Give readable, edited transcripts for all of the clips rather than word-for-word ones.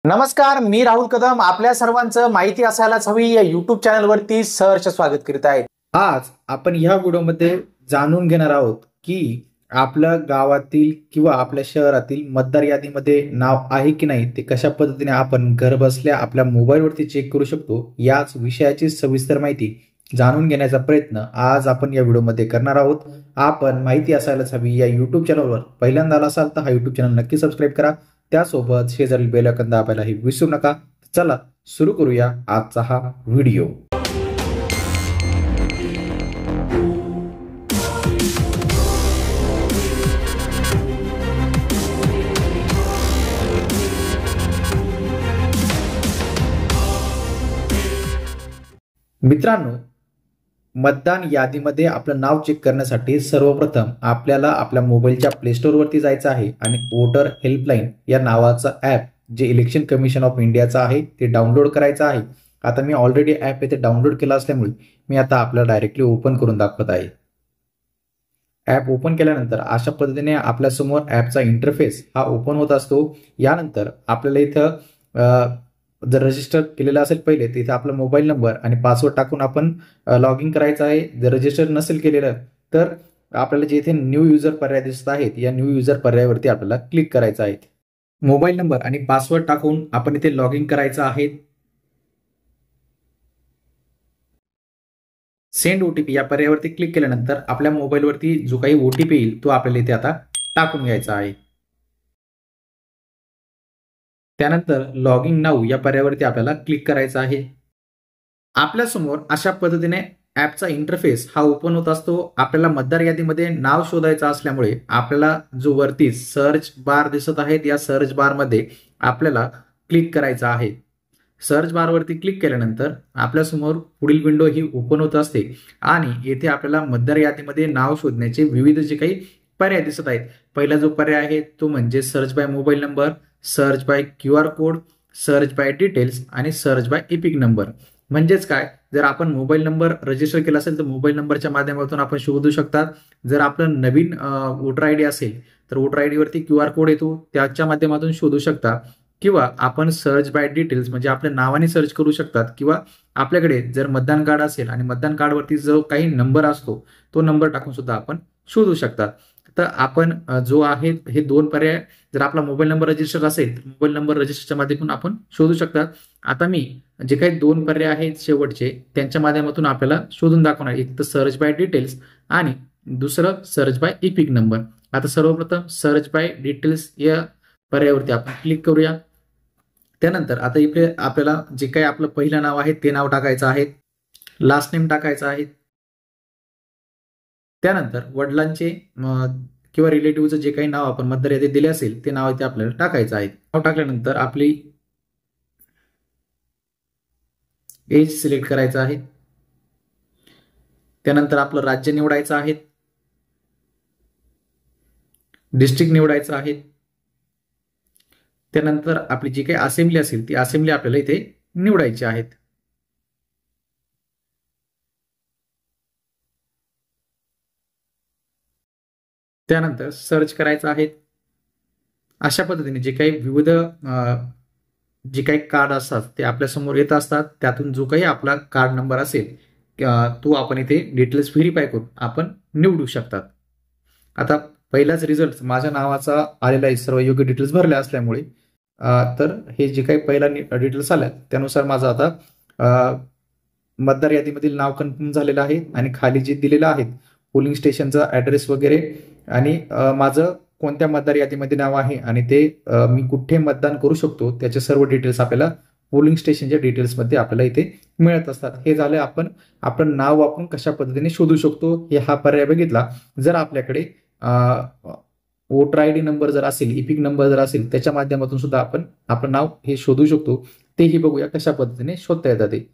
नमस्कार, मी राहुल कदम आपल्या सर्वांचं माहिती असायलाच हवी या YouTube चॅनलवरती सहर्ष स्वागत करीत आहे। आज आपण या व्हिडिओमध्ये जाणून घेणार आहोत की आपल्या गावातील किंवा आपल्या शहरातील मतदार यादीमध्ये नाव आहे की नाही ते कशा पद्धतीने आपण घर बसल्या आपल्या मोबाईलवरती चेक करू शकतो। याच विषयाची सविस्तर माहिती जाणून घेण्याचा प्रयत्न आज आपण या व्हिडिओमध्ये करणार आहोत। आपण माहिती असायलाच हवी या YouTube चॅनलवर पहिल्यांदा आला असाल तर हा YouTube चॅनल नक्की सबस्क्राईब करा, त्यासोबत शेजारील बेल आयकॉन दाबायलाही विसरू नका। चला सुरू करूया आजचा हा व्हिडिओ। मित्रांनो, मतदान यादीमध्ये आपलं नाव चेक करण्यासाठी सर्वप्रथम आपल्याला आपल्या मोबाईलच्या प्ले स्टोअर वरती जायचं आहे आणि वोटर हेल्पलाईन या नावाचं ॲप जे इलेक्शन कमिशन ऑफ इंडियाचं आहे ते डाउनलोड करायचं आहे। आता मी ऑलरेडी ॲप इथे डाउनलोड केला असल्यामुळे मी आता आपल्याला डायरेक्टली ओपन करून दाखवत आहे। ॲप ओपन केल्यानंतर अशा पद्धतीने आपल्यासमोर ॲपचा इंटरफेस हा ओपन होत असतो। यानंतर आपल्याला इथं जर रजिस्टर केलेलं असेल पहिले तर इथे आपला मोबाईल नंबर आणि पासवर्ड टाकून आपण लॉग इन करायचं आहे। जर रजिस्टर नसेल केलेलं तर आपल्याला जे इथे न्यू युजर पर्याय दिसत आहेत या न्यू युजर पर्यायावरती आपल्याला क्लिक करायचं आहे। मोबाईल नंबर आणि पासवर्ड टाकून आपण इथे लॉग इन करायचं आहे। सेंड ओटीपी या पर्यायावरती क्लिक केल्यानंतर आपल्या मोबाईलवरती जो काही ओटीपी येईल तो आपल्याला इथे आता टाकून घ्यायचा आहे। त्यानंतर लॉग इन नाऊ या पर्यायावरती आपल्याला क्लिक करायचं आहे। आपल्यासमोर अशा पद्धतीने ॲपचा इंटरफेस हा ओपन होत असतो। आपल्याला मतदार यादीमध्ये नाव शोधायचं असल्यामुळे आपल्याला जो वरती सर्च बार दिसत आहे या सर्च बारमध्ये आपल्याला क्लिक करायचं आहे। सर्च बारवरती क्लिक केल्यानंतर आपल्यासमोर पुढील विंडो ही ओपन होत असते आणि येथे आपल्याला मतदार यादीमध्ये नाव शोधण्याचे विविध जे काही पर्याय दिसत आहेत। पहिला जो पर्याय आहे तो म्हणजे search by mobile number, search by QR code, search by details आणि सर्च बाय एपिक नंबर। म्हणजेच काय, जर आपण मोबाईल नंबर रजिस्टर केला असेल तर मोबाईल नंबरच्या माध्यमातून आपण शोधू शकतात। जर आपलं नवीन वोटर आयडी असेल तर वोटर आयडी वरती QR कोड येतो त्याच्या माध्यमातून शोधू शकता, किंवा आपण सर्च बाय डिटेल्स म्हणजे आपल्या नावाने सर्च करू शकतात, किंवा आपल्याकडे जर मतदान कार्ड असेल आणि मतदान कार्डवरती जो काही नंबर असतो तो नंबर टाकून सुद्धा आपण शोधू शकतात। तर आपण जो आहे हे दोन पर्याय, जर आपला मोबाईल नंबर रजिस्टर असेल तर मोबाईल नंबर रजिस्टरच्या माध्यमातून आपण शोधू शकतात। आता मी जे काही दोन पर्याय आहेत शेवटचे त्यांच्या माध्यमातून आपल्याला शोधून दाखवणार, एक तर सर्च बाय डिटेल्स आणि दुसरं सर्च बाय एपिक नंबर। आता सर्वप्रथम सर्च बाय डिटेल्स या पर्यायावरती आपण क्लिक करूया। त्यानंतर आता इथे आपल्याला जे काही आपलं पहिलं नाव आहे ते नाव टाकायचं आहे, लास्ट नेम टाकायचं आहे। त्यानंतर वडिलांचे किंवा रिलेटिव्हचं जे काही नाव आपण मतदार यादीत दिले असेल ते नाव इथे आपल्याला टाकायचं आहे। नाव टाकल्यानंतर आपली एज सिलेक्ट करायचं आहे। त्यानंतर आपलं राज्य निवडायचं आहे, डिस्ट्रिक्ट निवडायचं आहे। त्यानंतर आपली जी काही असेंब्ली असेल ती असेंब्ली आपल्याला इथे निवडायची आहेत। त्यानंतर सर्च करायचं आहे। अशा पद्धतीने जे काही विविध जे काही कार्ड असतात ते आपल्या समोर येत असतात, त्यातून जो काही आपला कार्ड नंबर असेल तो आपण इथे डिटेल्स व्हेरीफाय करून आपण निवडू शकतात। आता पहिलाच रिझल्ट माझ्या नावाचा आलेला आहे, सर्व योग्य डिटेल्स भरल्या असल्यामुळे। तर हे जे काही पहिला डिटेल्स आल्या त्यानुसार माझं आता मतदार यादीमधील नाव कन्फर्म झालेलं आहे आणि खाली जे दिलेलं आहे पोलिंग स्टेशनचा ॲड्रेस वगैरे आणि माझं कोणत्या मतदार यादीमध्ये नाव आहे आणि ते मी कुठे मतदान करू शकतो त्याचे सर्व डिटेल्स आपल्याला पोलिंग स्टेशनच्या डिटेल्समध्ये आपल्याला इथे मिळत असतात। हे झालं आपण आपलं नाव वापरून कशा पद्धतीने शोधू शकतो हे हा पर्याय बघितला। जर आपल्याकडे वोटर आयडी नंबर जर असेल, एपिक नंबर जर असेल त्याच्या माध्यमातून सुद्धा आपण आपलं नाव हे शोधू शकतो, तेही बघूया कशा पद्धतीने शोधता येतात ते।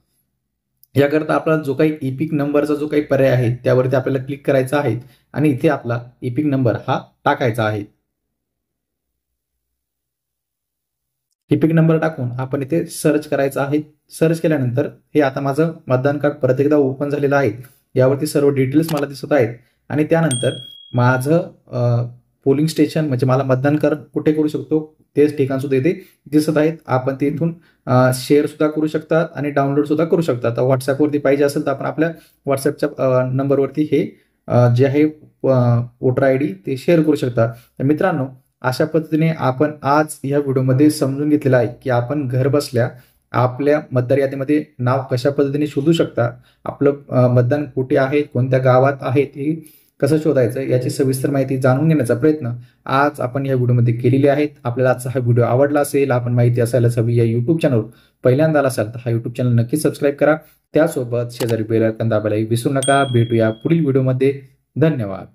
याकरता आपला जो काही एपिक नंबरचा जो काही पर्याय आहे त्यावरती आपल्याला क्लिक करायचं आहे आणि इथे आपला एपिक नंबर हा टाकायचा आहे। एपिक नंबर टाकून आपण इथे सर्च करायचं आहे। सर्च केल्यानंतर हे आता माझं मतदान कार्ड परत एकदा ओपन झालेलं आहे, यावरती सर्व डिटेल्स मला दिसत आहेत आणि त्यानंतर माझं पोलिंग स्टेशन म्हणजे मला मतदान कुठे करू शकतो तेच ठिकाण सुद्धा इथे दिसत आहेत. आपण ते इथून शेअर सुद्धा करू शकतात आणि डाउनलोड सुद्धा करू शकतात. व्हॉट्सअपवरती पाहिजे असेल तर आपण आपल्या व्हॉट्सअपच्या नंबरवरती हे जे आहे वोटर आय डी ते शेअर करू शकता. तर मित्रांनो, अशा पद्धतीने आपण आज या व्हिडिओमध्ये समजून घेतलेलं आहे की आपण घर बसल्या आपल्या मतदार यादीमध्ये नाव कशा पद्धतीने शोधू शकता, आपलं मतदान कुठे आहे, कोणत्या गावात आहे ते कसं शोधायचं याची सविस्तर माहिती जाणून घेण्याचा प्रयत्न आज आपण या व्हिडिओमध्ये केलेली आहे. आपल्याला आजचा हा व्हिडिओ आवडला असेल, आपण माहिती असायलाच हवी या युट्यूब चॅनलवर पहिल्यांदा आला असाल तर हा युट्यूब चॅनल नक्की सबस्क्राईब करा. त्यासोबत शेजारी बेल आयकॉन दाबायला विसरू नका. भेटूया पुढील व्हिडिओमध्ये. धन्यवाद.